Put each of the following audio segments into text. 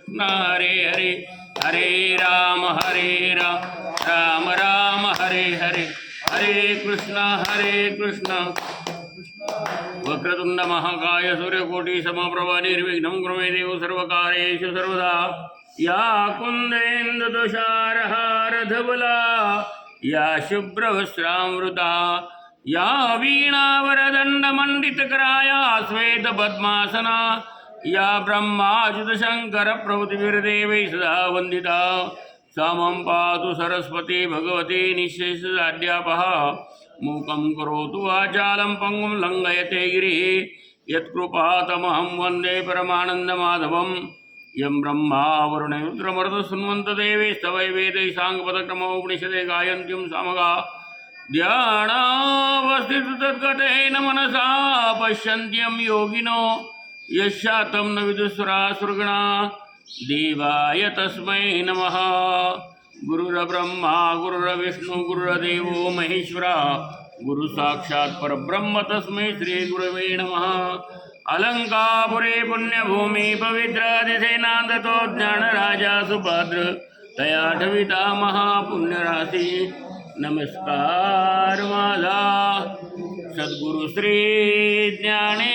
कृष्ण हरे हरे हरे राम राम राम हरे हरे हरे कृष्ण वक्रतुंड महाकाय सूर्यकोटि समप्रभा निर्विघ्नं कुरु मे देव सर्वकार्येषु सर्वदा या कुन्देन्दुतुषारहार धवला या शुभ्रवस्त्रामृता या वीणावरदण्डमण्डितकरा या श्वेतपद्मासना या ब्रह्माच्युतशङ्कर प्रभृतिभिर्देवैः सदा वन्दिता समं पातु सरस्वती भगवती निःशेषजाड्यापः मूकं करोतु वाचालं पङ्गुं लङ्घयते गिरिः यत्कृपातमहं वन्दे परमानन्दमाधवं यं ब्रह्मा वरुणरुद्रमरुतशृण्वन्तदेवैस्तवै वेदैः साङ्गपदक्रमोपनिषदे गायन्त्यं सामगा ध्यानावस्थितु तद्गतेन मनसा पश्यन्त्यं योगिनो यशातं न विदुस्सुरासुरगणा देवाय तस्मै नमः। गुरुर्ब्रह्मा गुरुर्विष्णु गुरुर्देवो महेश्वरा गुरु साक्षात् परब्रह्म तस्मै श्री गुरवे नमः। अलंकापुरे पुण्यभूमि पवित्रादिसेनान्दतो ज्ञानराजा सुभद्र तया ठविता महापुण्यराशी नमस्कार माझा सद्गुरु श्री ज्ञानेश्वराशी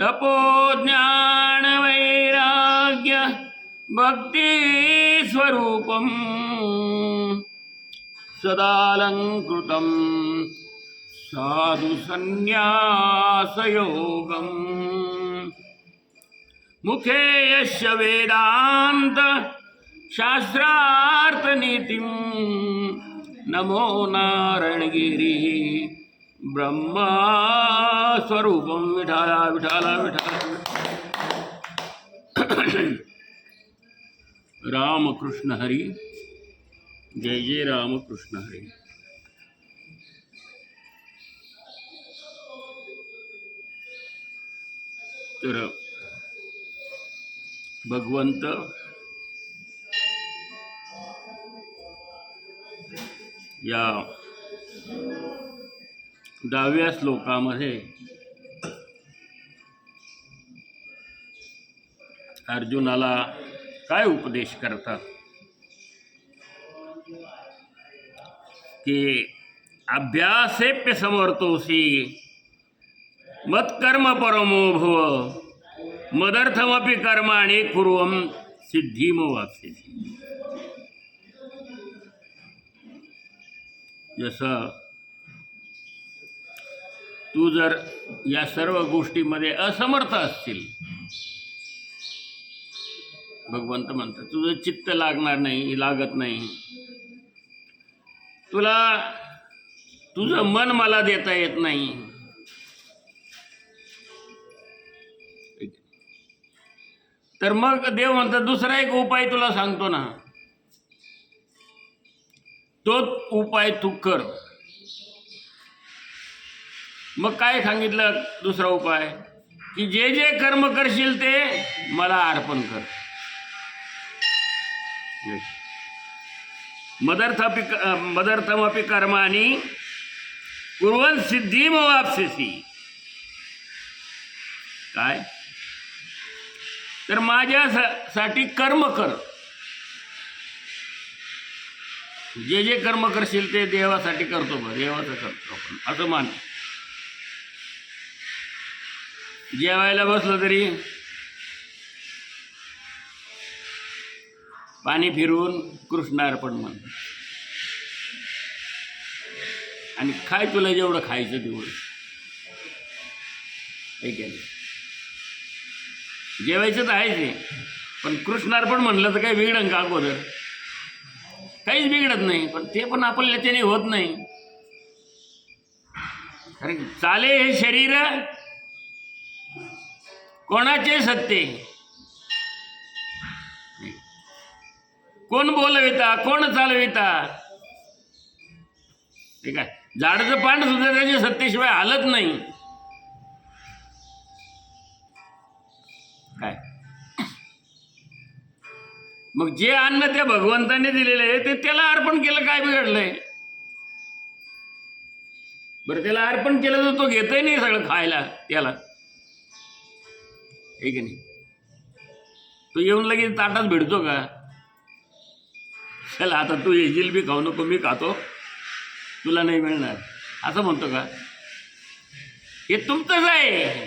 तपो ज्ञान वैराग्य भक्ति स्वरूपम सदालंकृतं साधु संन्यास योगम मुखे यस्य वेदांत शास्त्रार्थ नीतिं नमो नारायणगिरी ब्रह्मा स्वरूपम विठाला विठाला विठाला रामकृष्ण हरी जय जय रामकृष्ण हरी। तर भगवंत या 10व्या श्लोकामध्ये अर्जुनाला काय उपदेश करतात की अभ्यासेप्य समर्थोसी मत्कर्म परमो भव मदर्थमपि कर्माणि कुर्वं सिद्धिमवाप्स्यसि। जसं तू जर या सर्व गोष्टींमध्ये असमर्थ असशील, भगवंत म्हणतात तुझं चित्त लागणार नाही, लागत नाही, तुला तुझं मन मला देता येत नाही, तर मग देव म्हणतात दुसरा एक उपाय तुला सांगतो ना, तोच उपाय तू कर. मग काय सांगितलं दुसरा उपाय की जे जे कर्म करशील ते मला अर्पण कर. मदर्थमपि कर्माणि कुर्वन् सिद्धिमवाप्स्यसि. काय तर माझ्यासाठी कर्म कर, जे जे कर्म करशील ते देवासाठी करतो, देवाचं करतो आपण असं मान. जेवायला बसलं तरी पाणी फिरवून कृष्णार्पण म्हण, आणि खाय तुला जेवढं खायचं तेवढं. ऐक जेवायचं तर आहेच आहे, पण कृष्णार्पण म्हणलं तर काही बिघडन का? अगोदर काहीच बिघडत नाही, पण ते पण आपल्याला त्याने होत नाही. कारण चाले हे शरीर कोणाचे सत्य, कोण बोलविता कोण चालविता. ठीक आहे, झाडाचं पान सुद्धा त्याच्या सत्तेशिवाय हालत नाही. काय मग जे अन्न त्या भगवंताने दिलेलं आहे ते त्याला अर्पण केलं, काय बिघडलंय? बरं त्याला अर्पण केलं तर तो घेतही नाही सगळं खायला त्याला. आहे की नाही? तू येऊन लगेच ताटात भेटतो का? चला आता तू हे जिलबी खाऊ नको, मी खातो, तुला नाही मिळणार, असं म्हणतो का? हे तुमचंच आहे.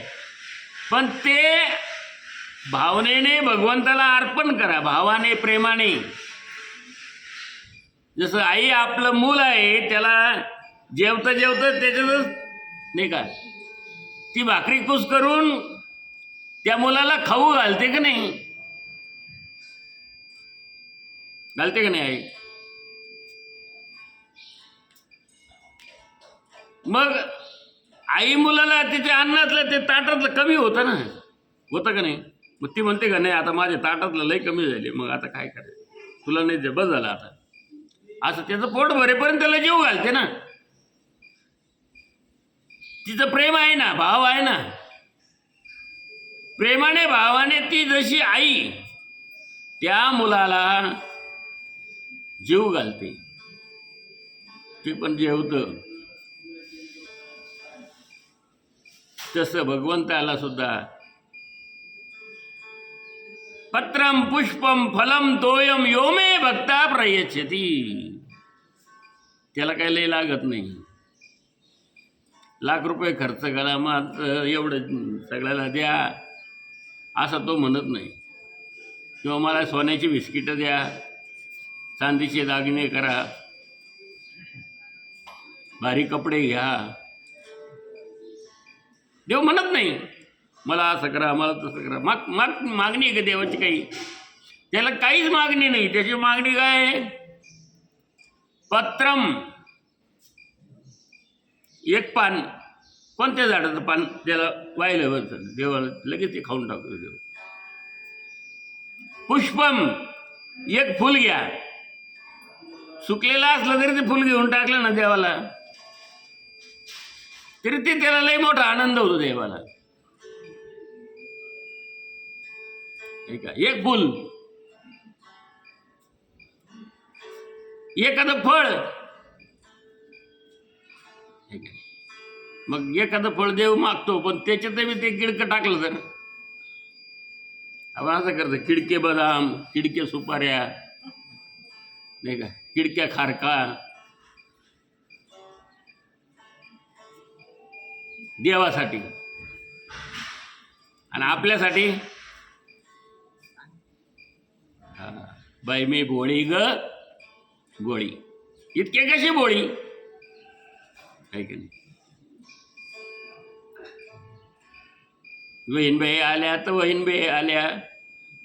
पण ते भावनेने भगवंताला अर्पण करा, भावाने, प्रेमाने. जसं आई आपलं मूल आहे, त्याला जेवता जेवता त्याच्यातच नाही का ती भाकरी कुस करून त्या मुलाला खाऊ घालते का नाही? घालते का नाही आई? मग आई मुलाला तिच्या अन्नातलं ते ताटातलं कमी होतं ना, होतं का नाही? मग ती म्हणते का नाही आता माझ्या ताटातलं लय कमी झाले, मग आता काय करायचं, तुला नाही बस झालं आता, असं त्याचं पोट भरेपर्यंत त्याला जेव घालते ना. तिचं प्रेम आहे ना, भाव आहे ना. प्रेमाने भावाने ती जशी आई त्या मुलाला जीव घालते, ते पण जेवतं. तसं भगवंताला सुद्धा पत्रम पुष्पम फलम तोयम यो मे भक्ता प्रयच्छति. त्याला काही लय लागत नाही. लाख रुपये खर्च करा, मग एवढं सगळ्याला द्या असं तो म्हणत नाही. किंवा मला सोन्याची बिस्किटं द्या, चांदीचे दागिने करा, भारी कपडे घ्या, देव म्हणत नाही मला असं करा, मला तसं करा. मागणी आहे का देवाची? काही त्याला काहीच मागणी नाही. त्याची मागणी काय? पत्रम, एक पान, कोणत्या झाडाचं पान त्याला वाहिलं बरं, देवाला लगेच ते खाऊन टाकतो देव. पुष्पम, एक फुल घ्या, सुकलेलं असलं तरी ते फुल घेऊन टाकलं ना देवाला, तरी ते त्याला लई मोठा आनंद होतो देवाला. एक फुल, एखादं फळ, मग एखादं फळ देव मागतो, पण त्याच्यात मी ते किडकं टाकलं तर आपण असं करतो. किडके बदाम, किडके सुपाऱ्या, नाही का, किडक्या खारका देवासाठी, आणि आपल्यासाठी बाई मी भोळी ग गोळी. इतके कशी भोळी आहे की नाही? वहीनबाई आल्या तर वहीनबाई आल्या,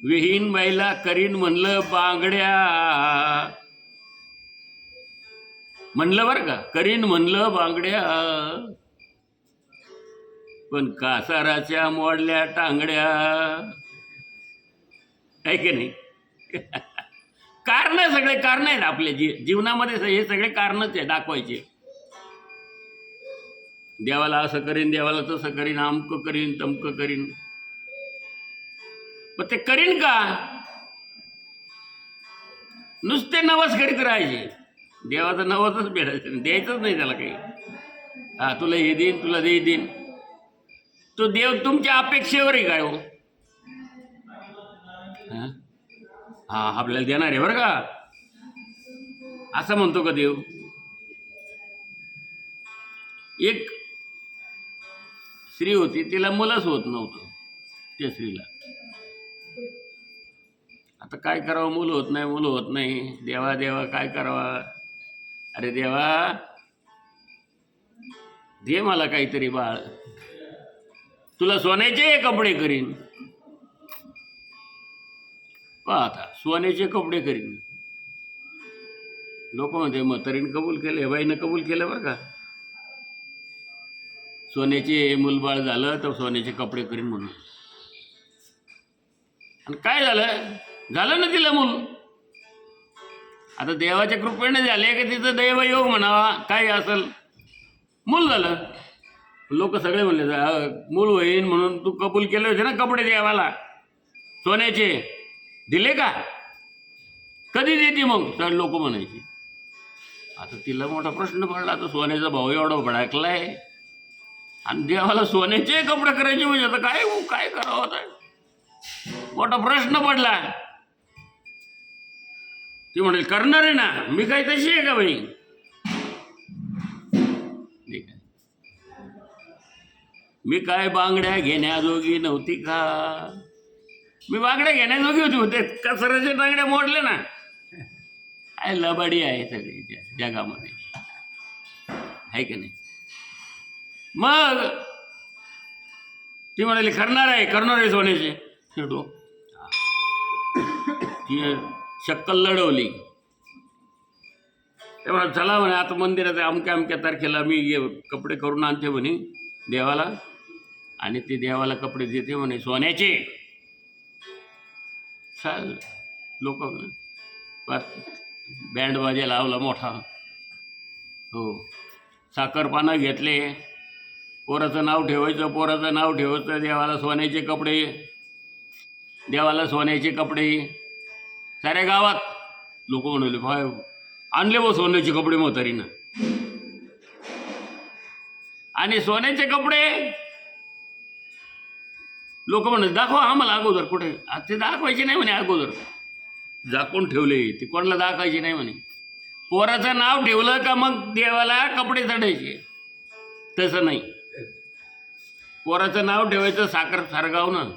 विहीनबाईला करीन म्हणलं बांगड्या, म्हणलं बरं का, करीन म्हणलं बांगड्या, पण कासाराच्या मोडल्या टांगड्या, आहे की नाही? कारण, सगळे कारण आहेत आपल्या जीवनामध्ये, हे सगळे कारणच आहे दाखवायचे. देवाला असं करीन, देवाला तसं करीन, अमकं करीन, तमकं करीन. पण ते करीन का? नुसते नवस करीत राहायचे. देवाचं नवसच भेटायचं, द्यायचंच नाही त्याला काही. हा तुला हे देईन, तुला दे देईन. तो देव तुमच्या अपेक्षेवर आहे काय हो? हा आपल्याला देणार आहे बरं का, असं म्हणतो का देव? एक स्त्री होती, तिला मुलंच होत नव्हतं. त्या स्त्रीला आता काय करावं, मुलं होत नाही, मुलं होत नाही. देवा देवा काय करावा? अरे देवा दे मला काहीतरी बाळ, तुला सोन्याचे कपडे करीन. आता सोन्याचे कपडे करीन. लोक म्हणते म्हातारीनं कबूल केले, बाईनं कबूल केलं बरं का, सोन्याचे मुलबाळ झालं तर सोन्याचे कपडे करीन म्हणून. आणि काय झालं? झालं ना तिला मूल. आता देवाच्या कृपेने झाले का तिचं दैवयोग म्हणावा, काय असेल, मूल झालं. लोक सगळे म्हणले मूल होईन म्हणून तू कबूल केले होते ना कपडे देवाला सोन्याचे, दिले का? कधी देते मग? तर लोक म्हणायचे. आता तिला मोठा प्रश्न पडला, आता सोन्याचा भाव एवढा भडकलाय आणि देवाला सोन्याचे कपडे करायचे म्हणजे आता काय काय करावं? आता मोठा प्रश्न पडला. ती म्हणेल करणार आहे ना, मी काय तशी आहे का बाई? ठीक आहे. मी काय बांगड्या घेण्याजोगी नव्हती का? मी बांगड्या घेण्याजोगी होते कसराचे बांगड्या मोडले ना. काय लबाडी आहे सगळी जगामध्ये, आहे की नाही? मग ती म्हणाली करणार आहे सोन्याचे. ती शक्कल लढवली. ते म्हणा चला म्हणे आता मंदिरात अमक्या अमक्या तारखेला मी कपडे करून आणते म्हणे देवाला, आणि ते देवाला कपडे देते म्हणे सोन्याचे. चाल लोक बँड बाजा लावला मोठा. हो, साखरपानं घेतले. पोराचं नाव ठेवायचं, देवाला सोन्याचे कपडे, देवाला सोन्याचे कपडे. साऱ्या गावात लोक म्हणाले भाय आणले व सोन्याचे कपडे म्हातारीनं. आणि सोन्याचे कपडे लोक म्हणत दाखवा आम्हाला अगोदर. कुठे ते दाखवायचे नाही म्हणे, अगोदर झाकून ठेवले, ते कोणाला दाखवायचे नाही म्हणे. पोराचं नाव ठेवलं का मग देवाला कपडे चढायचे. तसं नाही, पोराचं नाव ठेवायचं साखर सारगावनं,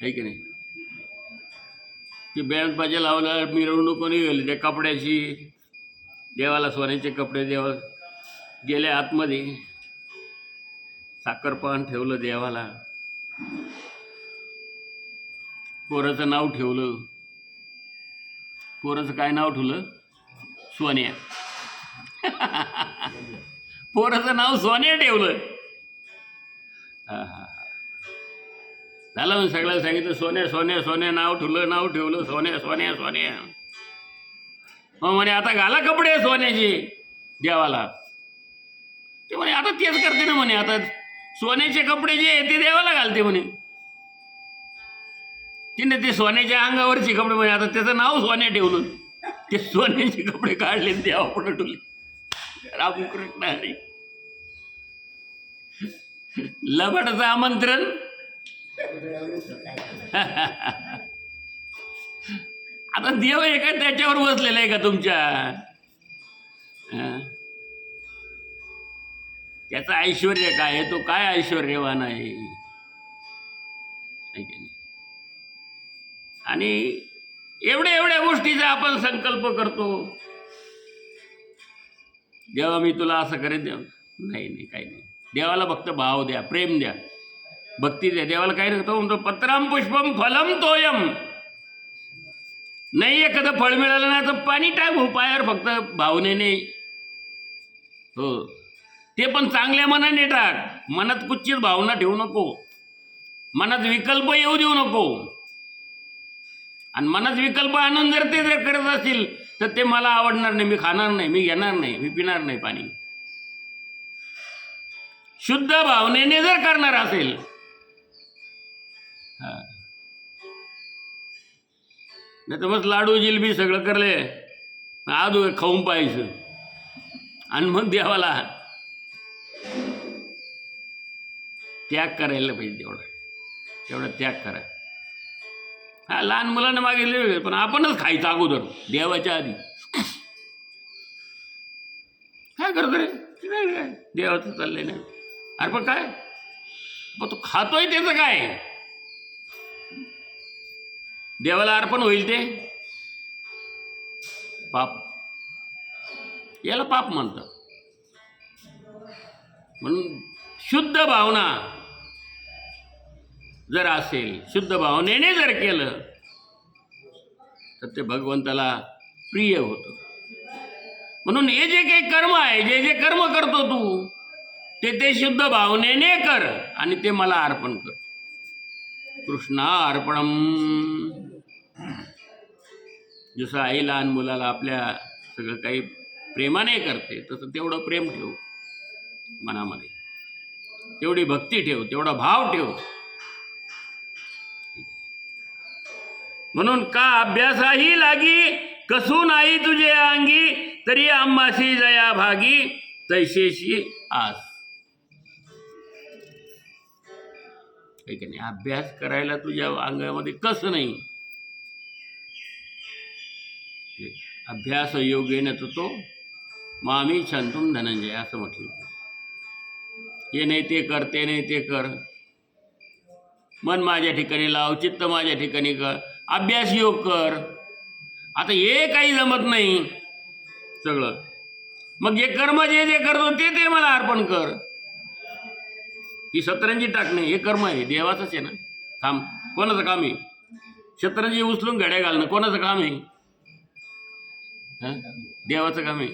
आहे की नाही? ती बँड बाजा लावलं, मिरवणूक निघाली त्या कपड्याची. देवाला सोन्याचे कपडे, देवा गेले आतमध्ये, साखरपान ठेवलं देवाला, पोराचं नाव ठेवलं. पोराचं काय नाव ठेवलं? सोन्या. पोराचं नाव सोन्या ठेवलं. हा हा, झालं मग सगळ्याला सांगितलं सोन्या सोन्या सोन्या नाव ठेवलं सोन्या सोन्या सोन्या. मग म्हणे आता घाला कपडे सोन्याचे देवाला. ते म्हणे आता तेच करते ना म्हणे, आता सोन्याचे कपडे जे आहे ते देवाला घालते म्हणे. तिने ते सोन्याच्या अंगावरचे कपडे म्हणे आता त्याचं नाव सोन्या ठेवलं. ते सोन्याचे कपडे काढले देवा पुढे ठेवले. रामकृष्ण हरी. लबाडाचं आमंत्रण. आता देव आहे का त्याच्यावर बसलेला आहे का तुमच्या? त्याचं ऐश्वर्य काय आहे? तो काय ऐश्वर्यवान आहे? आणि एवढ्या गोष्टीचा आपण संकल्प करतो. देवा मी तुला असं करेन. नाही काही नाही. देवाला फक्त भाव द्या, प्रेम द्या, भक्ती द्या. देवाला काय नसतं म्हणतो पत्रम पुष्पम फलम तोयम. नाही एखादं फळ मिळालं नाही तर पाणी टाक पायावर, फक्त भावनेने. हो, ते पण चांगल्या मनाने टाक. मनात कुठचीच भावना ठेवू नको, मनात विकल्प येऊ देऊ नको. आणि मनात विकल्प आणून जर ते करत असतील तर ते मला आवडणार नाही, मी खाणार नाही, मी घेणार नाही, मी पिणार नाही पाणी. शुद्ध भावनेने जर करणार असेल, नाही तर मग लाडू जिलबी सगळं करले आदू खाऊन पाहायचं आणि मग देवाला त्याग करायला पाहिजे. तेवढा त्याग करा. हा, लहान मुलांना मागितले पण आपणच खायचं अगोदर देवाच्या आधी. काय करतो रे? काय देवाचं चाललंय नाही. अरे पण काय मग तू खातोय त्याचं काय? देवाला अर्पण होईल ते पाप. याला पाप म्हणतात. म्हणून शुद्ध भावना जर असेल, शुद्ध भावनेने जर केलं तर ते भगवंताला प्रिय होतं. म्हणून हे जे काही कर्म आहे, जे जे कर्म करतो तू ते शुद्ध भावनेने कर आणि ते मला अर्पण कर. कृष्णा अर्पणम. जसं आई लहान मुलाला आपल्या सगळं काही प्रेमाने करते तसं तेवढं प्रेम ठेव मनामध्ये, तेवढी भक्ती ठेव, तेवढा भाव ठेव. म्हणून का अभ्यासाही लागी कसू नाही तुझे अंगी, तरी आम्हाशी जया भागी तैसेशी आस. काही की नाही, अभ्यास करायला तुझ्या अंगामध्ये कसं नाही. अभ्यास योगेन तो मामी शांतून धनंजय असं म्हटलं. हे नाही ते कर, ते नाही ते कर, मन माझ्या ठिकाणी लाव, चित्त माझ्या ठिकाणी कर, अभ्यास योग कर. आता हे काही जमत नाही सगळं, मग जे कर्म जे जे करतो ते ते मला अर्पण कर. ही शतरंजी टाकणे हे कर्म आहे, देवाचंच आहे ना काम. कोणाचं काम आहे? शतरंजी उचलून घड्या घालणं कोणाचं काम आहे? देवाचं काम आहे.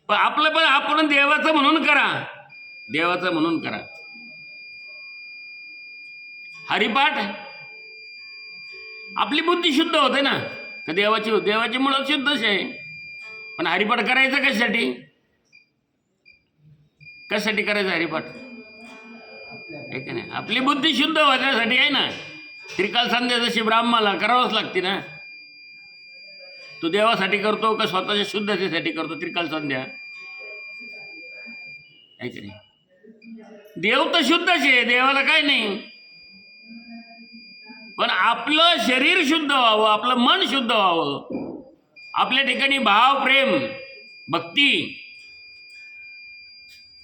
पण आपलं पण आपण देवाचं म्हणून करा, देवाचं म्हणून करा. हरिपाठ आपली बुद्धी शुद्ध होते ना, तर देवाची मुळं शुद्धच आहे. पण हरिपाठ करायचं कशासाठी? कशासाठी करायचं हरिपाठ? आहे का नाही? आपली बुद्धी शुद्ध होण्यासाठी आहे ना. त्रिकाल संध्या जशी ब्राह्मणाला करावंच लागते ना. तो देवासाठी करतो का स्वतःच्या शुद्धतेसाठी करतो त्रिकाल संध्या? आहे का नाही? देव तर शुद्धच आहे, देवाला काय नाही. पण आपलं शरीर शुद्ध व्हावं, आपलं मन शुद्ध व्हावं, आपल्या ठिकाणी भाव, प्रेम, भक्ती.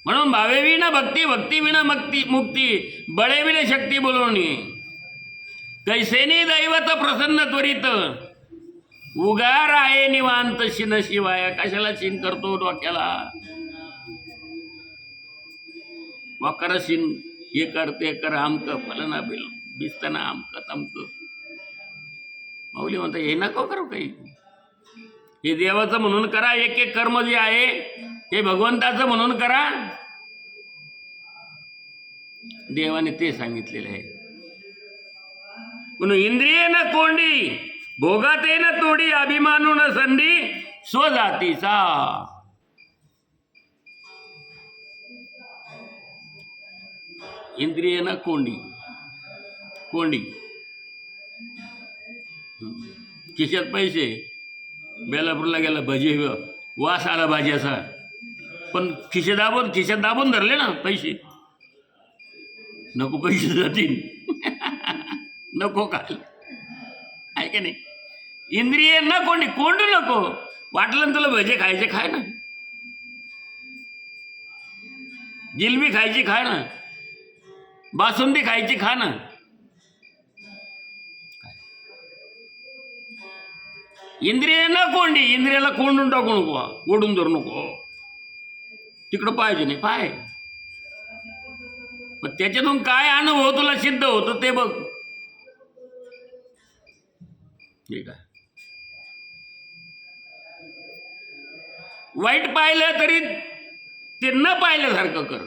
म्हणून भावे विना भक्ती, भक्ती विना मुक्ती, बळे विना शक्ती बोलवणी. कैसेनी दैवत प्रसन्न त्वरित, उगार आहे निवांत शिन शिवाय. कशाला शिन करतो डोक्याला? वकर शिन हे करते कर आमक फलना बिल बिसताना आमक तमक. माऊली म्हणता हे नको करू काही, हे देवाचं म्हणून करा. एक एक कर्म जे आहे हे भगवंताचं म्हणून करा. देवाने ते सांगितलेलं आहे. म्हणून इंद्रिये न कोंडी, भोगाते न तोडी, अभिमानू न संधी स्वजातीचा. इंद्रिय न कोंडी, कोंडी. खिशात पैसे, बेलापूरला गेला भजी, वास आला भाज्याचा, पण खिशात दाबून धरले ना पैसे. नको पैसे जातील नको काय, आहे का नाही? इंद्रिय न कोंडी, कोंडू नको. वाटलं ना तुला भजे खायचे, खाय ना. जिलबी खायची, खाय ना. बासुंदी खायची, खा ना. इंद्रिय न कोंडी, इंद्रियाला कोंडून टाकू नको, ओढून धरू नको. तिकडं पाहिजे नाही पाय. पण त्याच्यातून काय अनुभव तुला सिद्ध होतं ते बघ. ठीक आहे. वाईट पाहिलं तरी ते न पाहिल्यासारखं कर,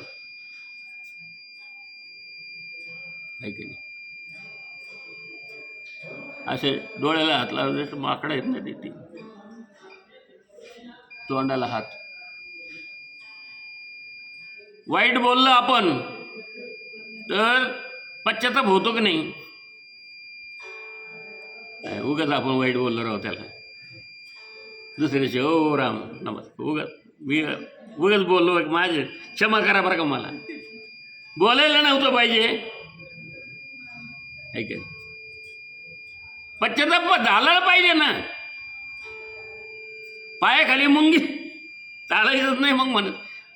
आहे की नाही? असे डोळ्याला हात लावले माकडं आहेत ना तिथे, तोंडाला हात. वाईट बोललं आपण तर पश्चाताप होतो की नाही? उगाच आपण वाईट बोललो राहू त्याला, दुसऱ्याचे ओ राम नमस्कार, उगाच बोललो, माझे क्षमा करा बरं का, मला बोलायला नव्हतं पाहिजे, आहे की नाही? पश्चाताप झाला पाहिजे ना. पायाखाली मुंगी चालायचंच नाही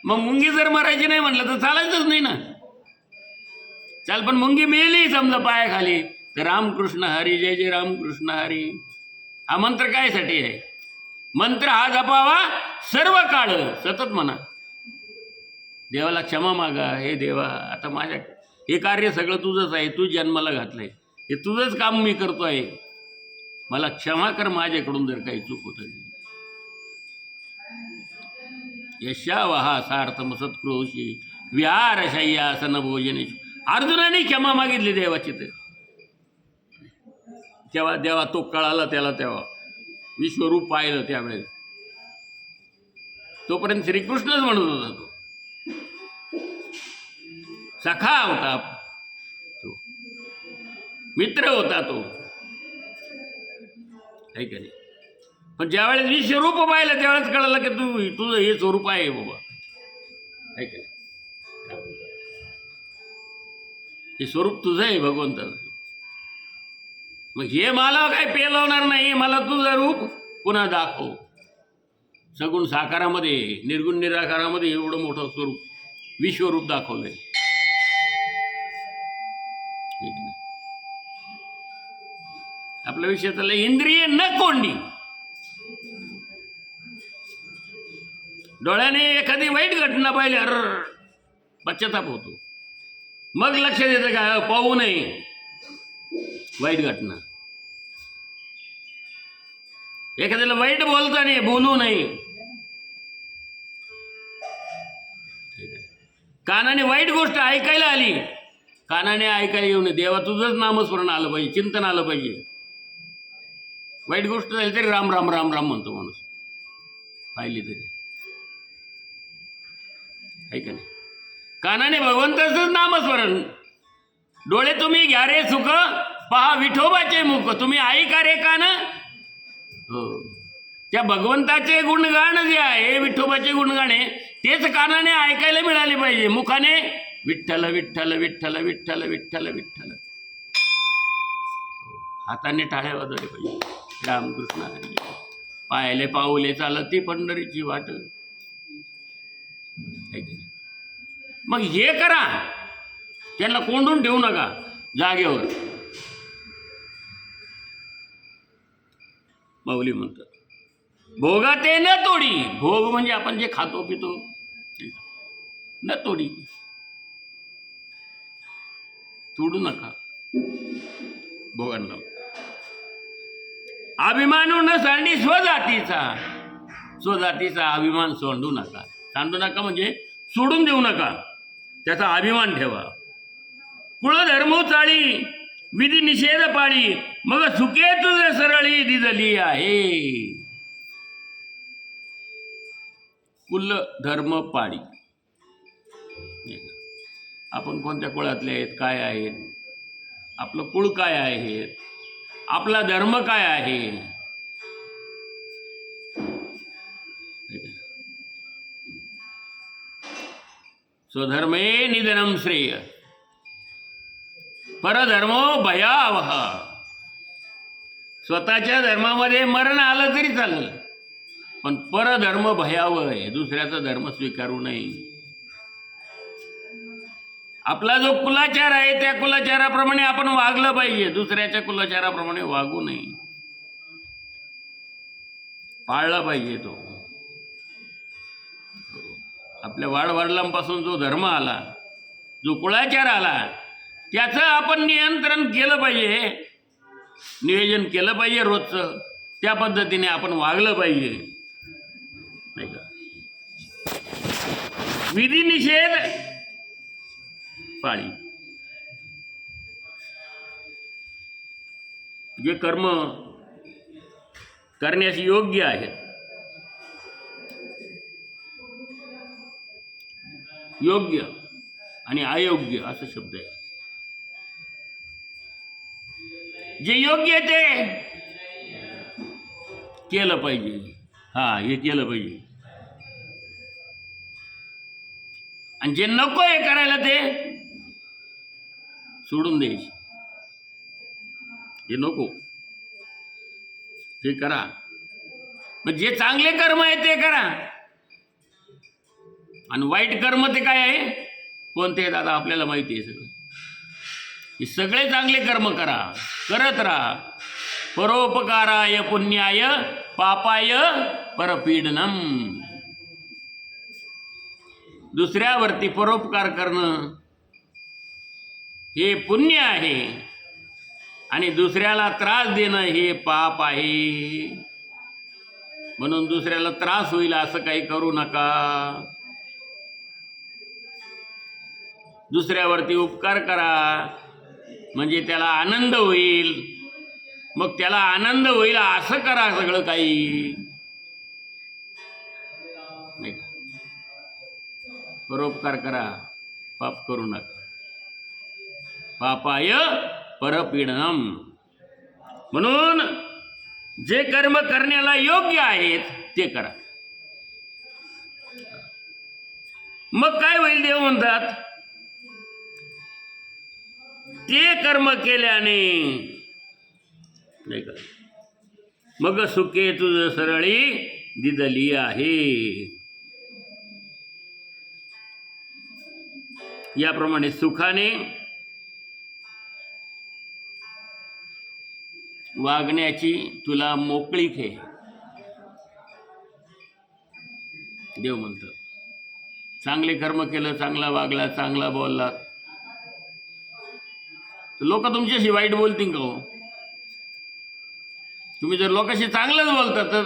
मग मुंगी जर मरायची नाही म्हटलं तर चालायचंच नाही ना. चाल, पण मुंगी मेली समजा पायाखाली तर रामकृष्ण हरी, जय जय रामकृष्ण हरी. हा मंत्र कायसाठी आहे? मंत्र हा जपावा सर्व काळ, सतत म्हणा. देवाला क्षमा मागा. हे देवा, आता माझ्या हे कार्य सगळं तुझंच आहे, तू जन्माला घातलंय, हे तुझंच काम मी करतो आहे, मला क्षमा कर माझ्याकडून जर काही चूक होत असेल. यशावहा सार्थम सत्कृषी विहार शय्यासन भोजनेश. अर्जुनाने क्षमा मागितली देवाची. तेव्हा देवा तो कळाला त्याला, तेव्हा विश्वरूप पाहिलं त्यावेळेस. तोपर्यंत श्रीकृष्णच म्हणत होता, तो सखा होता, तो मित्र होता, तो आहे का नाही? पण ज्यावेळेस विश्वरूप पाहिलं त्यावेळेस कळलं की तुझं हे स्वरूप आहे बाबा, आहे का नाही? हे स्वरूप तुझं आहे भगवंताचं. मग हे मला काय पेलवणार नाही, मला तुझं रूप पुन्हा दाखव. सगुण साकारामध्ये, निर्गुण निराकारामध्ये एवढं मोठं स्वरूप, विश्वरूप दाखवलंय. आपला विषय चालला इंद्रिय न कोंडी. डोळ्याने एखादी वाईट घटना पाहिली, पश्चाताप होतो. मग लक्षात येतं काय पाहू नये वाईट घटना. एखाद्याला वाईट बोलता नाही, बोलू नये. कानाने वाईट गोष्ट ऐकायला आली, कानाने ऐकायला येऊ नये. देवा तुझंच नामस्मरण आलं पाहिजे, चिंतन आलं पाहिजे. वाईट गोष्ट झाली तरी राम राम राम राम म्हणतो माणूस, पाहिली तरी, आहे का नाही? कानाने भगवंताचंच नामस्मरण. डोळे तुम्ही घ्या रे सुख, पहा विठोबाचे मुख. तुम्ही ऐका रे कान, हो त्या भगवंताचे गुणगाण जे आहे, विठोबाचे गुणगाण आहे, तेच कानाने ऐकायला मिळाले पाहिजे. मुखाने विठ्ठल विठ्ठल विठ्ठल विठ्ठल विठ्ठल विठ्ठल, हाताने टाळ्या वाजवले पाहिजे. रामकृष्ण हरी. पायले पाऊले चालती पंढरीची वाट. मग हे करा, त्यांना कोंडून ठेवू नका जागेवर. माऊली म्हणतात भोगा ते न तोडी. भोग म्हणजे आपण जे खातो पितो, न तोडी, तोडू नका भोगांना. अभिमानू न सांडी स्वजातीचा. स्वजातीचा अभिमान सोडू नका. सांडू नका म्हणजे सोडून देऊ नका, त्याचा अभिमान ठेवा. कुळधर्मो चाळी, विधी निषेध पाळी, मग सुखे तुझे सरळी दिदली आहे. कुल धर्म पाळी. आपण कोणत्या कुळातले आहेत, काय आहेत, आपलं कुळ काय आहे, आपला धर्म काय आहे. स्वधर्मे निधनम श्रेय, परधर्मो भयावह. स्वतःच्या धर्मामध्ये मरण आलं तरी चालेल, पण परधर्म भयावह आहे. दुसऱ्याचा धर्म स्वीकारू नये. आपला जो कुलाचार आहे त्या कुलाचाराप्रमाणे आपण वागलं पाहिजे, दुसऱ्याच्या कुलाचाराप्रमाणे वागू नये. पाळला पाहिजे तो. आपल्या वाडवडिलांपासून जो धर्म आला, जो कुळाचार आला, त्याचं आपण नियंत्रण केलं पाहिजे, नियोजन केलं पाहिजे रोजचं. त्या पद्धतीने आपण वागलं पाहिजे, नाही का? विधी निषेध पाळी. जे कर्म करण्यास योग्य आहेत, योग्य आणि अयोग्य असं शब्द आहे. जे योग्य ते केलं पाहिजे. हे केलं पाहिजे. आणि जे नको आहे करायला ते सोडून द्यायचे. हे नको, ते करा. मग जे चांगले कर्म आहे ते करा, आणि वाईट कर्म ते काय आहे, कोणते आहेत आता आपल्याला माहिती आहे सगळं. हे सगळे चांगले कर्म करा, करत राहा. परोपकाराय पुण्याय पापाय परपीडनम. दुसऱ्यावरती परोपकार करणं हे पुण्य आहे, आणि दुसऱ्याला त्रास देणं हे पाप आहे. म्हणून दुसऱ्याला त्रास होईल असं काही करू नका. दुसऱ्यावरती उपकार करा, म्हणजे त्याला आनंद होईल. मग त्याला आनंद होईल असं करा सगळं काही, नाही का? परोपकार करा, पाप करू नका. पापाय परपीडनम. म्हणून जे कर्म करण्याला योग्य आहेत ते करा. मग काय होईल? देव म्हणतात ते कर्म केल्याने नाही का मग सुखे तुझ सरळी दिदली आहे. याप्रमाणे सुखाने वागण्याची तुला मोकळीक आहे. देव म्हणतो चांगले कर्म केलं, चांगला वागला, चांगला बोलला, लोक तुमच्याशी वाईट बोलतील का हो? तुम्ही जर लोकांशी चांगलंच बोलता तर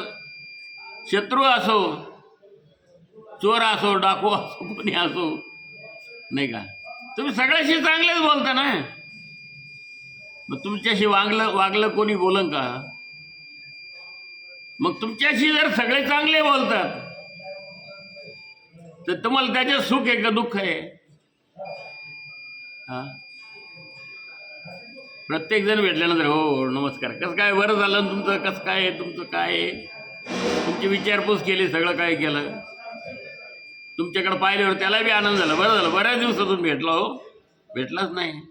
शत्रू असो, चोर असो, डाकू असो, कोणी असो, नाही का, तुम्ही सगळ्याशी चांगलेच बोलता ना. मग तुमच्याशी वागलं कोणी बोलन का? मग तुमच्याशी जर सगळे चांगले बोलतात तर तुम्हाला त्याचे सुख आहे का दुःख आहे? हा, प्रत्येक जण भेटल्यानंतर हो नमस्कार, कसं काय, बरं झालं तुमचं, कसं काय आहे, तुमचं काय आहे, तुमची विचारपूस केली, सगळं काय केलं, तुमच्याकडे पाहिल्यावर त्याला बी आनंद झाला, बरं झालं, बऱ्याच दिवसातून भेटला, हो भेटलाच नाही,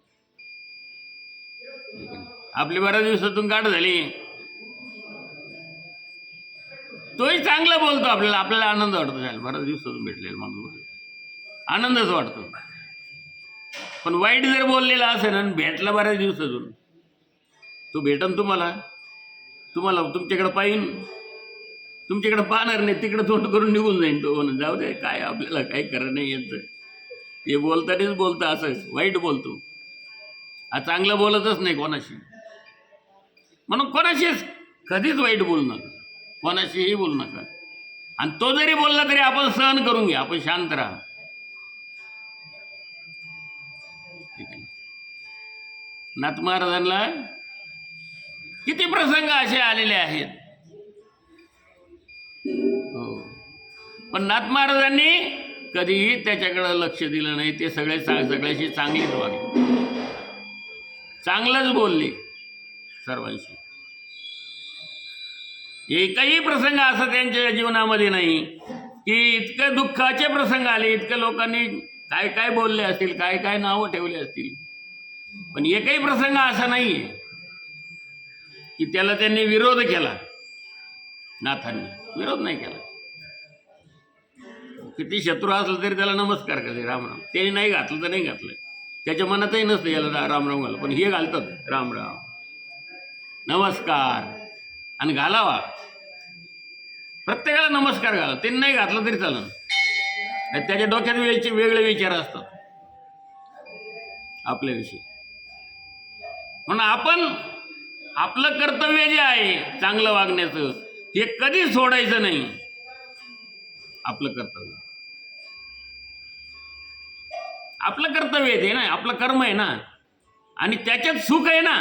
आपली बऱ्याच दिवसातून गाठ झाली, तोही चांगला बोलतो, आपल्याला आनंद वाटतो, झाला बऱ्याच दिवसातून भेटलेला माणूस, आनंदच वाटतो. पण वाईट जर बोललेला असेल आणि भेटला बऱ्याच दिवसातून, तो भेटन तुम्हाला तुमच्याकडे पाहिन, तुमच्याकडे पाहणार नाही, तिकडे तोंड करून निघून जाईन तो, म्हणून जाऊ दे, काय आपल्याला काही खरं नाही यांचं, हे बोलतानीच बोलतं, असं वाईट बोलतो, हा चांगलं बोलतच नाही कोणाशी. म्हणून कोणाशीच कधीच वाईट बोलू नका, कोणाशीही बोलू नका. आणि तो जरी बोलला तरी आपण सहन करून घ्या, आपण शांत राहा. ठीक आहे. नाथ महाराजांना किती प्रसंग असे आलेले आहेत, हो, पण नाथ महाराजांनी कधीही त्याच्याकडे लक्ष दिलं नाही. ते सगळ्याशी चांगलीच वागले, चांगलंच बोलले सर्वांशी. एकही प्रसंग असा त्यांच्या जीवनामध्ये नाही की इतकं दुःखाचे प्रसंग आले, इतकं लोकांनी काय काय बोलले असतील, काय काय नावं ठेवले असतील, पण एकही प्रसंग असा नाही आहे की त्याला त्यांनी विरोध केला. नाथांनी विरोध नाही केला. किती शत्रू असलं तरी त्याला नमस्कार करते, राम राम. त्याने नाही घातलं तर नाही घातलं, त्याच्या मनातही नसतं याला राम राम घाला, पण हे घालतात राम राम नमस्कार, आणि घालावा, प्रत्येकाला नमस्कार घाला. त्यांनी नाही घातलं तरी चालेल, त्याच्या डोक्यात वेगळे विचार असतात आपल्याविषयी. म्हणून आपण आपलं कर्तव्य जे आहे चांगलं वागण्याचं, हे कधीच सोडायचं नाही. आपलं कर्तव्य ते ना, आपलं कर्म आहे ना, आणि त्याच्यात सुख आहे ना.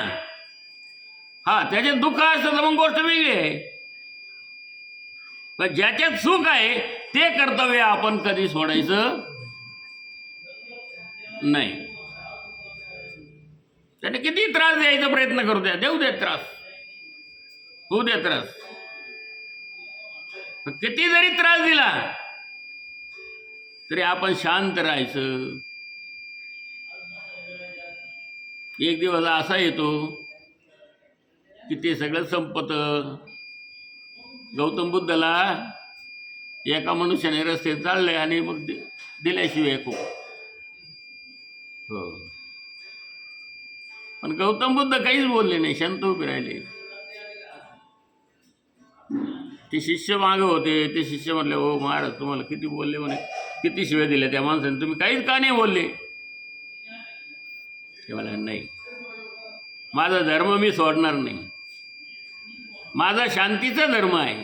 हा, त्याच्यात दुःख असतं तर मग गोष्ट वेगळी आहे, पण ज्याच्यात सुख आहे ते कर्तव्य आपण कधी सोडायचं नाही. त्याने किती त्रास द्यायचा प्रयत्न करू द्या, देऊ द्या त्रास, होऊ द्या त्रास, किती जरी त्रास दिला तरी आपण शांत राहायचं. एक दिवस असा येतो की ते सगळं संपतं. गौतम बुद्धाला एका मनुष्याने रस्ते चालले आणि मग दिल्याशिवाय खूप, हो, पण गौतम बुद्ध काहीच बोलले नाही, शांत उभे राहिले. ते शिष्य मागे होते, ते शिष्य म्हटले, हो महाराज तुम्हाला किती बोलले, म्हणे किती शिव्या दिल्या त्या माणसाने, तुम्ही काहीच का नाही बोलले? ते मला नाही, माझा धर्म मी सोडणार नाही, माझा शांतीचा धर्म आहे,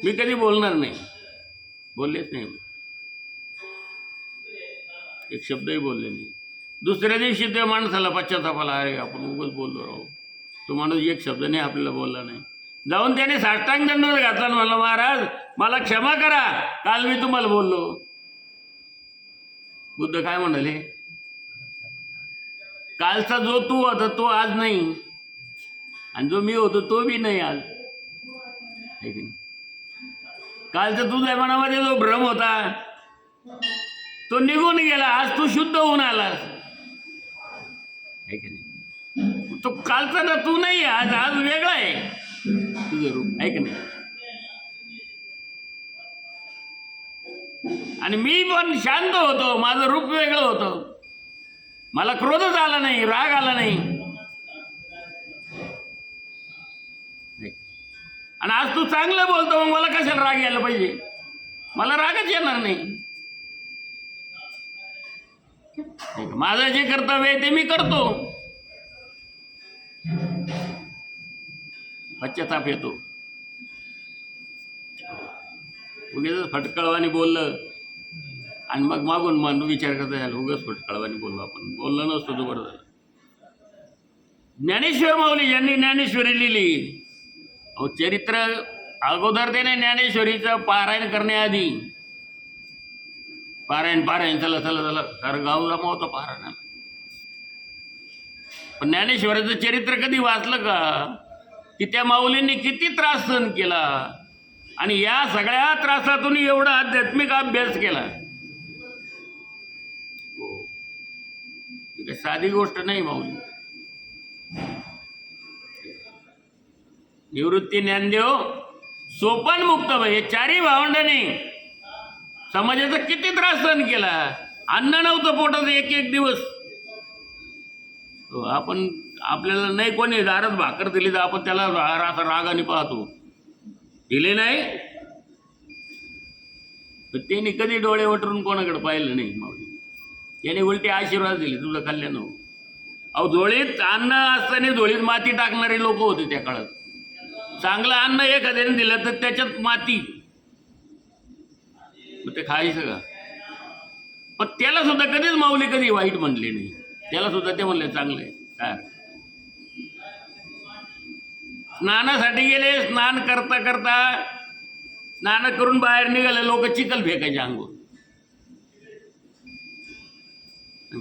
मी कधी बोलणार नाही. बोललेच नाही, एक शब्दही बोलले नाही. दुसऱ्या दिवशी त्या माणसाला पश्चाताप आला, अरे आपण उगाच बोललो राहू, तो माणूस एक शब्द नाही आपल्याला बोलला नाही. जाऊन त्याने साष्टांग दंडवत घातला आणि म्हणलं, महाराज मला क्षमा करा, काल मी तुम्हाला बोललो. बुद्ध काय म्हणाले, कालचा जो तू होता तो आज नाही, आणि जो मी होतो तो बी नाही आज. कालचा तुझ्या मनामध्ये जो भ्रम होता तो निघून गेला, आज तू शुद्ध होऊन आलास, आहे की नाही? तो कालचा ना तू नाही, आज आज वेगळा आहे तुझं रूप, आहे की नाही? आणि मी पण शांत होतो, माझं रूप वेगळं होतं, मला क्रोधच आला नाही, राग आला नाही. आणि आज तू चांगलं बोलतो, मग मला कशाला राग यायला पाहिजे? मला रागच येणार नाही. माझं जे कर्तव्य आहे ते मी करतो, पश्चाताप येतो. उगीच फटकळवानी बोललं आणि मग मागून मन विचार करता यायला, उगाच फटकळवानी बोललो, आपण बोललो नसतो तो बरं झालं. ज्ञानेश्वर माऊली ज्यांनी ज्ञानेश्वरी लिहिली, अहो चरित्र अगोदर त्याने ज्ञानेश्वरीचं पारायण करण्याआधी, पारायण चला चला चला सारं गाव जमा होतं पारायणाला. पण ज्ञानेश्वराचं चरित्र कधी वाचलं का? की त्या माऊलींनी किती त्रास सहन केला आणि या सगळ्या त्रासातून एवढा आध्यात्मिक अभ्यास केला. हो, ही काही साधी गोष्ट नाही माऊली. निवृत्ती, ज्ञानदेव, सोपान मुक्त हे चारही भावंडांनी समाजाचा किती त्रास सहन केला. अन्न नव्हतं पोटात एक एक दिवस. आपण आपल्याला नाही कोणी दारात भाकर दिली तर आपण त्याला असा रागाने पाहतो, दिले नाही तर त्यांनी कधी डोळे वटरून कोणाकडे पाहिलं नाही माऊली. याने उलटे आशीर्वाद दिले, तुझं कल्याण हो. अहो धुळीत अन्न असताना धुळीत माती टाकणारे लोक होते त्या काळात. चांगलं अन्न एखाद्याने दिलं तर त्याच्यात माती, मग ते खायचं का? पण त्याला सुद्धा कधीच माऊली कधी वाईट म्हणले नाही, त्याला सुद्धा ते म्हणले चांगलं आहे. काय स्नानासाठी गेले, स्नान करता करता स्नान करून बाहेर निघाले, लोक चिखल फेकायचे अंगून.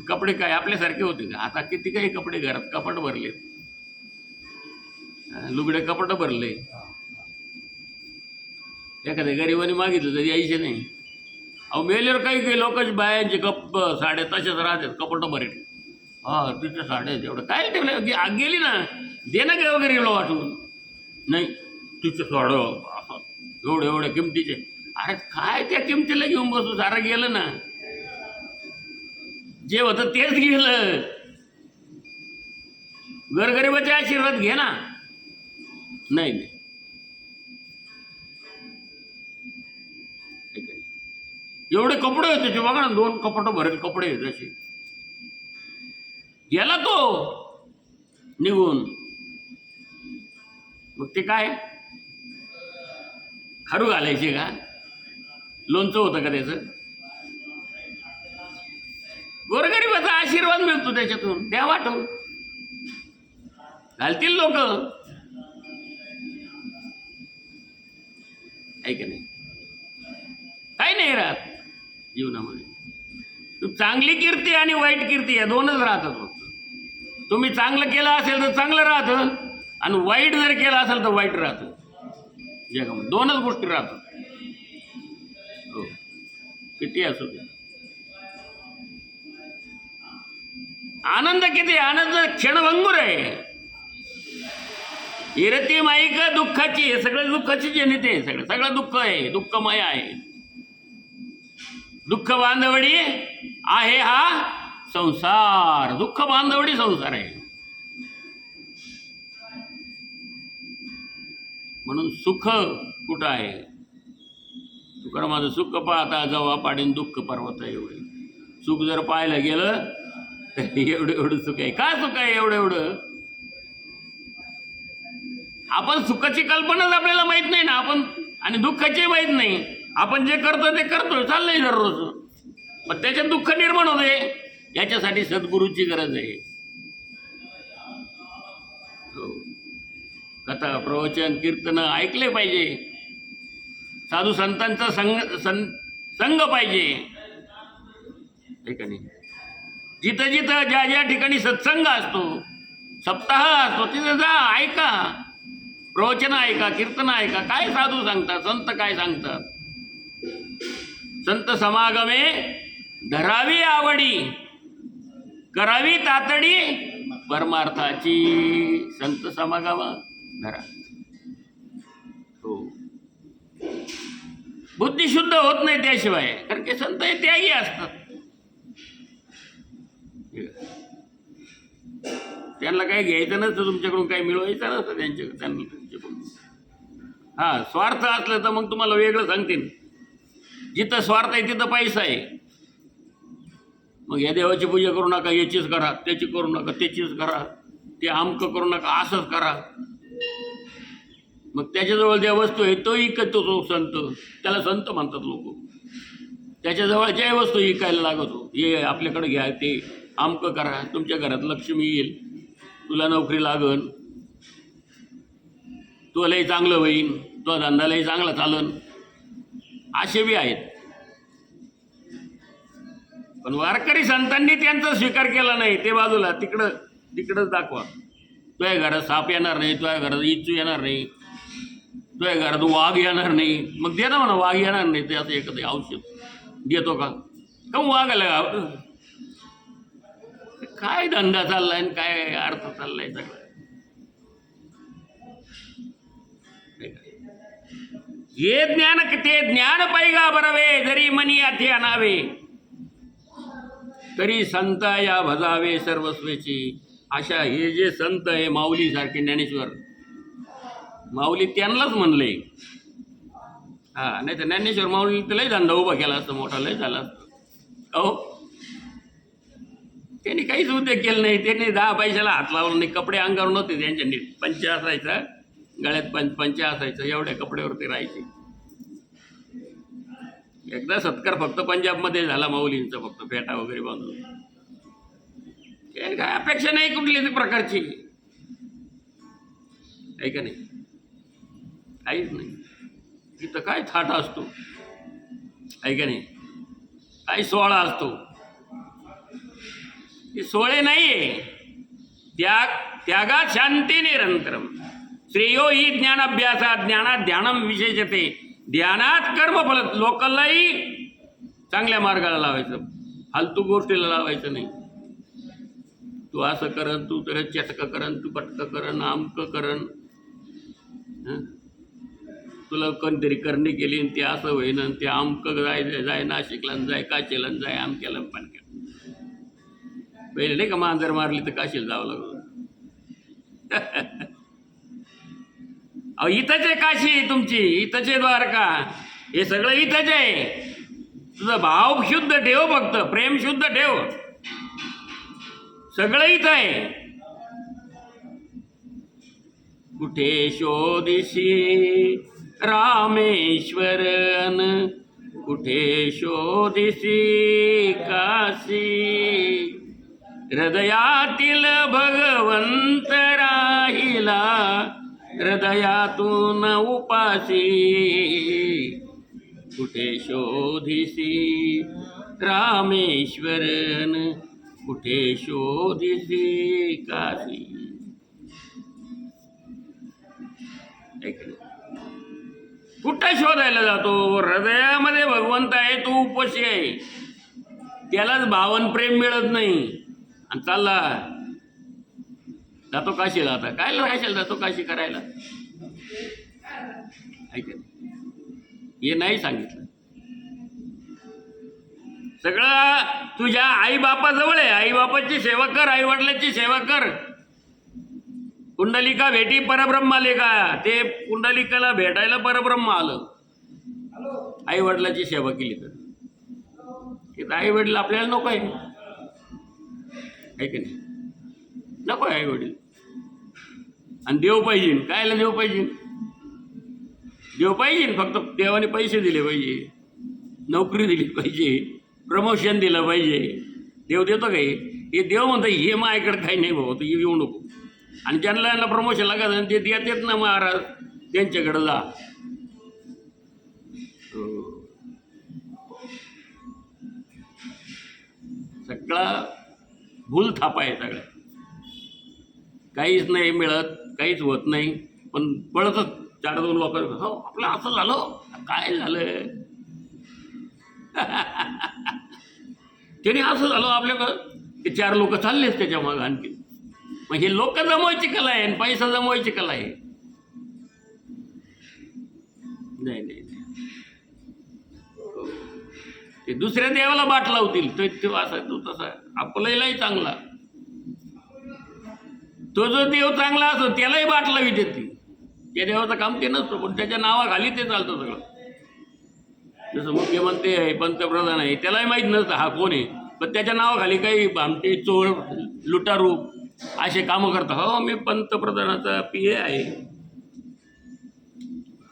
कपडे काय आपल्यासारखे होते का? आता किती काही कपडे घरात कपाट भरले, लुगडे कपाट भरले. एखाद्या गरीबाने मागितलं तरी यायचे नाही. अहो मेल्यावर काही काही लोकांची बायांचे साड्या तशाच राहतात, कपाट भरेल. हा तिच्या साड्या एवढं काय ठेवलं, गेली ना दे ना काय वगैरे एवढं वाटून नाही, तिचं साडं एवढ्या किमतीचे. अरे काय त्या किमतीला घेऊन बसू, सारं गेलं ना, जे होतं तेच गेलं. गरगरीबाचे आशीर्वाद घे ना. नाही नाही, एवढे कपडे होते ते बघा ना, 2 कपाटं भरेल कपडे आहेत असे. गेला तो निघून, मग ते काय खारू घालायचे का? लोणचं होतं का त्याचं? गोरगरिबाचा आशीर्वाद मिळतो त्याच्यातून, द्या वाटून. घालतील लोक, आहे का नाही? काही नाही राहत जीवनामध्ये. चांगली कीर्ती आणि वाईट कीर्ती या दोनच राहतात फक्त. तुम्ही चांगलं केलं असेल तर चांगलं राहतं आणि वाईट जर केलं असेल तर वाईट राहतं. जगामध्ये दोनच गोष्टी राहतात. हो, किती असू दे. आनंद किती, आनंद क्षणभंगूर आहे. इरती माईक दुःखाची, हे सगळं दुःखाची जनिते आहे. सगळं दुःख आहे, दुःखमय आहे. दुःख बांधवडी आहे हा संसार, दुःख बांधवडी संसार आहे. म्हणून सुख कुठं आहे? तुकारामाचं सुख पाहता जवा पाडीन दुःख पर्वत एवढे. सुख जर पाहायला गेलं तर एवढं सुख आहे. का सुख आहे एवढं? आपण सुखाची कल्पनाच आपल्याला माहित नाही ना, आपण आणि दुःखाची माहित नाही. आपण जे करतो ते करतोय, चाललंय दररोज, पण त्याच्यात दुःख निर्माण होते. याच्यासाठी सद्गुरूची गरज आहे. हो, कथा, प्रवचन, कीर्तन ऐकले पाहिजे. साधू संतांचा संग पाहिजे, नाही. जिथं जिथं ज्या ज्या ठिकाणी सत्संग असतो, सप्ताह असतो, तिथं जा, ऐका, प्रवचन ऐका, कीर्तन ऐका. काय साधू सांगतात, संत काय सांगतात. संत समागमे धरावी आवडी, करावी तातडी, परमार्थाची संत समागमा धरा. हो, बुद्धी शुद्ध होत नाही त्याशिवाय, कारण की संत हे त्याही असतात. त्यांना काही घ्यायचं नसतं तुमच्याकडून, काही मिळवायचं नसतं त्यांना तुमच्याकडून. हा, स्वार्थ असलं तर मग तुम्हाला वेगळं सांगतील. जिथं स्वार्थ आहे तिथं पैसा आहे. मग या देवाची पूजा करू नका, याचीच करा, त्याची करू नका, त्याचीच करा, ते आमकं करू नका, असंच करा. मग त्याच्याजवळ ज्या वस्तू आहे तो इकतो तो संत, त्याला संत म्हणतात लोक. त्याच्याजवळ ज्या वस्तू इकायला लागतो, हे आपल्याकडे घ्या, ते आमकं करा, तुमच्या घरात लक्ष्मी येईल, तुला नोकरी लागन, तुलाही चांगलं होईन, तो धंदालाही चांगला चालन, असे बी आहेत. पण वारकरी संतांनी त्यांचा स्वीकार केला नाही. ते बाजूला तिकडंच दाखवा. तुझ्या घरात साप येणार नाही, तुझ्या घरात इचू येणार नाही, तुझ्या घरात वाघ येणार नाही. मग दे ना म्हणा, वाघ येणार नाही ते असं एखादं औषध देतो का? वाघ आला? काय धंदा चाललाय आणि काय अर्थ चाललाय सगळं. हे ज्ञान, ते ज्ञान पैगा बरवे, जरी मनी अथे आणावे, तरी संत या भजावे सर्वस्वेची. अशा हे जे संत आहे, माऊली सारखे, ज्ञानेश्वर माऊली त्यांनाच म्हणले. हा, नाही तर ज्ञानेश्वर माऊली तर लय धंदा उभा केला असतं, मोठा लय झाला असतं. अहो, त्यांनी काहीच उद्योग केला नाही. त्यांनी 10 पैशाला हात लावला नाही. कपडे अंगावर नव्हते त्यांच्या नीट. पंचा असायचा गळ्यात, पंचा असायचं, एवढ्या कपड्यावरती राहायचे. एकदा सत्कार फक्त पंजाबमध्ये झाला माऊलींचा, फक्त फेटा वगैरे बांधून. काय अपेक्षा नाही कुठली प्रकारची, आहे का नाही? काहीच नाही. इथं काय थाट असतो, आहे का नाही? काय सोहळा असतो. हे सोहळे नाहीये. त्यागात शांती निरंतरम, श्रेयो ही ज्ञानाभ्यासात, ज्ञानात ध्यानम विशेषते, ध्यानात कर्मफल. लोकांनाही चांगल्या मार्गाला लावायचं, फालतू गोष्टीला लावायचं नाही. तू असं करन, तू तर चटकं करन, तू पटकं करन, आमकं करन, तुला कोणतरी करणी केली आणि ते असं होईन, ते आमकं जाय नाशिकला जाय, काशीला जाय, आमक्याला पाणक्या. पहिले नाही का मांजर मारली तर काशीला जावं लागलं. अहो, इथंच आहे काशी तुमची, इथंच आहे द्वारका, हे सगळं इथंच आहे. तुझा भाव शुद्ध ठेव, फक्त प्रेम शुद्ध ठेव, सगळं इथं आहे. कुठे शोधिशी रामेश्वरन, कुठे शोधिशी काशी, हृदयातील भगवंत राहिला, हृदयातून उपासी. कुठे शोधिसी रामेश्वरन, कुठे शोधिसी काशी. कुठं शोधायला जातो? हृदयामध्ये भगवंत आहे, तो उपशी आहे, त्यालाच भावन प्रेम मिळत नाही. आणि चालला जातो काशीला. आता काय राहायला जातो काशी करायला? ऐक, हे नाही सांगितलं. सगळं तुझ्या आईबापाजवळ आहे. आईबापाची सेवा कर, आई वडिलांची सेवा कर. कुंडलिका भेटी परब्रह्माले का, ते कुंडलिकाला भेटायला परब्रह्म आलं. आई वडिलांची सेवा केली तर आई वडील आपल्याला नको आहे, की नाही? नको आहे आई वडील. आणि देव पाहिजे. कायला देव पाहिजे? देव पाहिजे फक्त देवाने पैसे दिले पाहिजे, नोकरी दिली पाहिजे, प्रमोशन दिलं पाहिजे. देव देतो काही? हे देव म्हणतं हे माझ्याकडे काही नाही भाऊ, तू येऊ नको. आणि ज्यांना प्रमोशन लागत आणि ते देतात ना महाराज, त्यांच्याकडे जा. सगळा भूल थापा आहे सगळ्या. काहीच नाही मिळत, काहीच होत नाही, पण पळतच 4-2 लोक, हो आपलं असं झालं, काय झालं? त्याने असं झालं आपल्याकडं ते 4 लोक चाललेच त्याच्या मागं आणखी. मग हे लोक जमवायची कला आहे आणि पैसा जमवायची कला आहे. नाही नाही नाही. ते दुसऱ्या देवाला बाट लावतील तो असा तो तसा. आपल्यालाही चांगला तो जो देव चांगला असतो त्यालाही बाट लावी देते. त्या देवाचं काम ते नसतं पण त्याच्या नावाखाली ते चालतं सगळं. जसं मुख्यमंत्री आहे पंतप्रधान आहे त्यालाही माहीत नसतं हा कोण आहे पण त्याच्या नावाखाली काही भामटे चोर लुटारू असे कामं करतात. हो मी पंतप्रधानाचा PA आहे.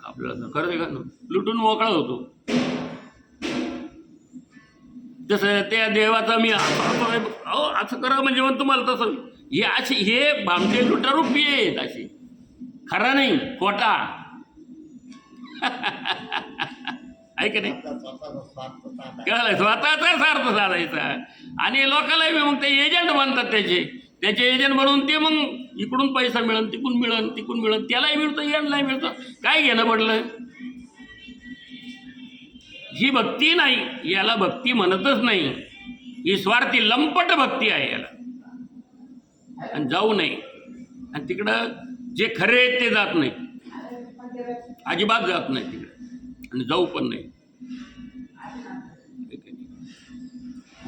आपल्याला खरं का लुटून मोकळा होतो. तसं त्या देवाचा मी असं करा म्हणजे मग तुम्हाला तसं हे असे हे भामटे लुटारू PA आहेत असे. खरा नाही खोटा आहे का नाही. कळलं स्वतःचा स्वार्थ साधायचा आणि लोकांना मग ते एजंट बनतात त्याचे एजंट बनवून ते मग इकडून पैसा मिळन तिकडून मिळन त्यालाही मिळतं यांनाही मिळतं. काय घेणं पडलं. ही भक्ती नाही याला भक्ती म्हणतच नाही. ही स्वार्थी लंपट भक्ती आहे याला. आणि जाऊ नये आणि तिकडं जे खरे आहेत ते जात नाही अजिबात जात नाही तिकडे आणि जाऊ पण नाही.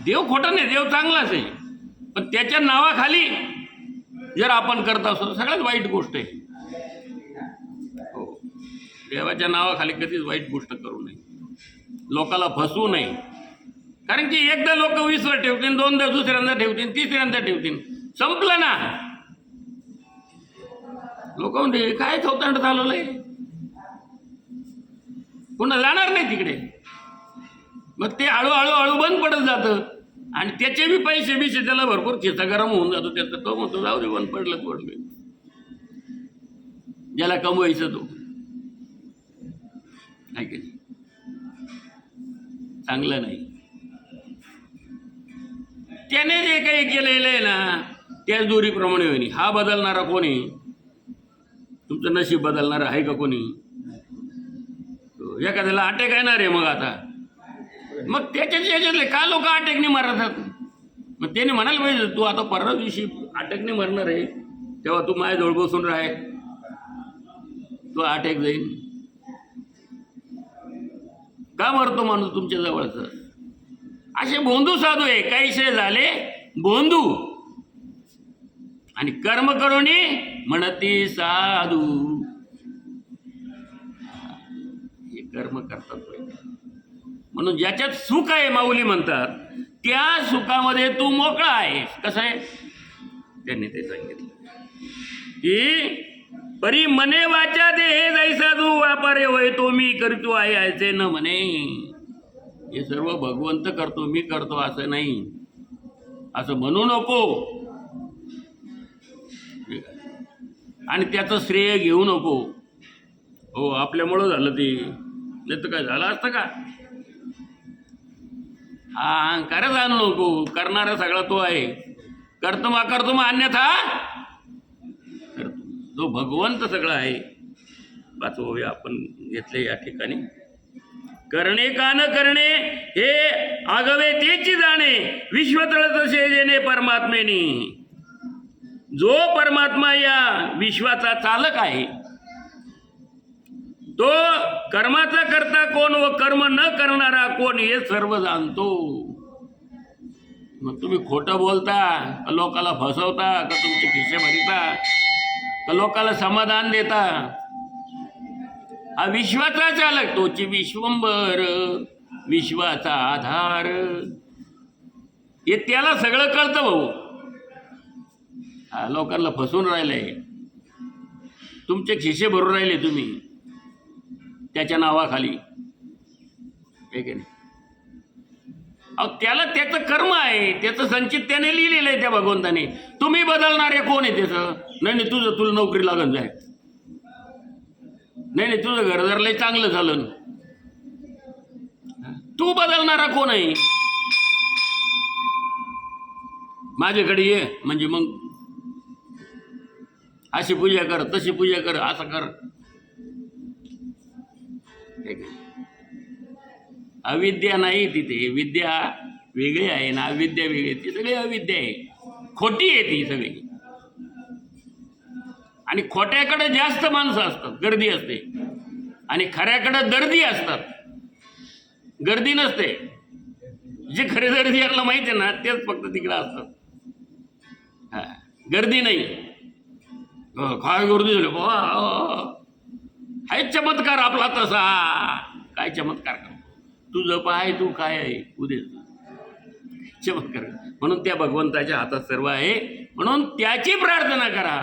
देव खोटा नाही देव चांगलाच आहे पण त्याच्या नावाखाली जर आपण करत असतो सगळ्यात वाईट गोष्ट आहे. हो देवाच्या नावाखाली कधीच वाईट गोष्ट करू नये. लोकाला फसवू नये. कारण की एकदा लोक विश्वास ठेवतील दोनदा दुसऱ्यांदा ठेवतील तिसऱ्यांदा ठेवतील संपलं ना. लोक म्हणते काय चौथांड चालवलंय पुन्हा जाणार नाही तिकडे. मग ते हळूहळू बंद पडत जातं आणि त्याचे बी पैसे बिसे त्याला भरपूर खिसा गरम होऊन जातो. त्याचं तो म्हणतो जाऊ दे बंद पडलं ज्याला कमवायचं तो आहे की नाही. चांगलं नाही. त्याने जे काही केलेलं आहे ना त्याच दोरीप्रमाणे होईल. हा बदलणारा कोणी तुमचं नशीब बदलणारं आहे का कोणी. एखाद्याला अटॅक येणार आहे मग आता मग त्याच्यातले का लोक अटॅकने मारतात. मग त्याने म्हणायला पाहिजे तू आता परवा दिवशी अटॅकने मरणार आहे तेव्हा तू माझ्याजवळ बसून राह तो अटॅक जाईल. का मरतो माणूस तुमच्या जवळचं. असे बोंधू साधू आहे काहीशे झाले बोंधू आणि कर्म करोनी म्हणती साधू. हे कर्म करतात म्हणून ज्याच्यात सुख आहे माऊली म्हणतात त्या सुखामध्ये तू मोकळा आहेस. कसं आहे त्यांनी ते सांगितलं की परी मने वाचा दे हे जैसा तू वापारे होय तो मी करतो आहे ऐसे न म्हणे. हे सर्व भगवंत करतो मी करतो असं नाही असं म्हणू नको आणि त्याचं श्रेय घेऊ नको. हो आपल्यामुळं झालं ते नाही तर काय झालं असतं का. हा अहंकारच आणू नको. करणारा सगळा तो आहे. करतो मग अन्यथा करतो जो भगवंत सगळं आहे. वाचवूया आपण घेतले या ठिकाणी. करणे का न करणे हे आगवे तेची जाणे विश्वतळ तसे जेणे परमात्मेनी. जो परमात्मा या विश्वाचा चालक आहे तो कर्माचा करता कोण व कर्म न करणारा कोण हे सर्व जाणतो. मग तुम्ही खोटं बोलता का लोकाला फसवता का तुमचे खिसे भरिता का लोकाला समाधान देता. हा विश्वाचा चालक तोची विश्वंभर विश्वाचा आधार. हे त्याला सगळं कळतं भाऊ. हा लोकांना फसवून राहिले तुमचे खिसे भरून राहिले तुम्ही त्याच्या नावाखाली आहे की नाही. अहो त्याला त्याचं कर्म आहे त्याचं संचित त्याने लिहिलेलं आहे त्या भगवंताने. तुम्ही बदलणारे कोण आहे त्याचं. नाही तुला नोकरी लागून जाय. नाही तुझं घर जर लय चांगलं झालं तू बदलणारा कोण आहे. माझ्याकडे ये म्हणजे मग अशी पूजा कर तशी पूजा कर असं कर. अविद्या नाही तिथे. विद्या वेगळी आहे ना, अविद्या वेगळी आहे, ती सगळी अविद्या आहे, खोटी आहे ती सगळी. आणि खोट्याकडे जास्त माणसं असतात, गर्दी असते, आणि खऱ्याकडे दर्दी असतात, गर्दी नसते. जे खरे दर्दी यांना माहिती आहे ना तेच फक्त तिकडे असतात. हा, गर्दी नाही. काय गर्दी झाली बाबा, हाय चमत्कार आपला तसा. काय चमत्कार कर, तुझं पाय तू काय आहे उद्या चमत्कार. म्हणून त्या भगवंताच्या हातात सर्व आहे, म्हणून त्याची प्रार्थना करा.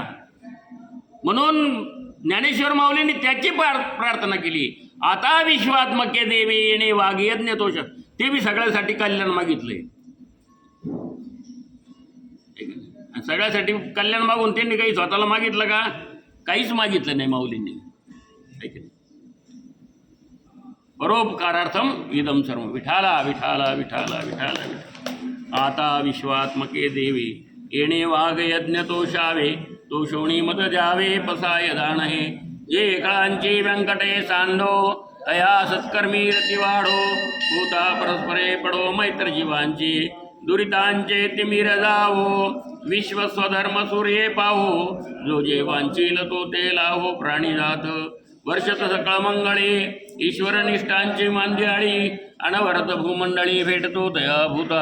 म्हणून ज्ञानेश्वर माऊलींनी त्याची प्रार्थना केली. आता विश्वात्मके देवी येणे वाघयज्ञ तोष, ते बी सगळ्यासाठी कल्याण मागितलंय. सगळ्यासाठी कल्याण मागून त्यांनी काही स्वतःला मागितलं का? काहीच मागितलं नाही माऊलींनी. परोपकारार्थम इदम सर्व. विठाला विठाला विठाला विठाला विठाला. आता विश्वात्मके देवी येणे वाघ यज्ञ तोषावे, तोषोणी मत द्यावे पसाय दान हे. जे काळांची व्यंकटे सांडो, तया सत्कर्मी रती वाढो. भूता परस्परे पडो मैत्र जीवांची, दुरितांचे तिमिर जावो. विश्व स्वधर्म सूर्ये पाहो, जो जे वांचील तो ते लाहो. प्राणीजात वर्षत सकळ मंगळे, ईश्वर निष्ठांची मांदियाळी. अनवरत भूमंडळी भेटतो दया भूता.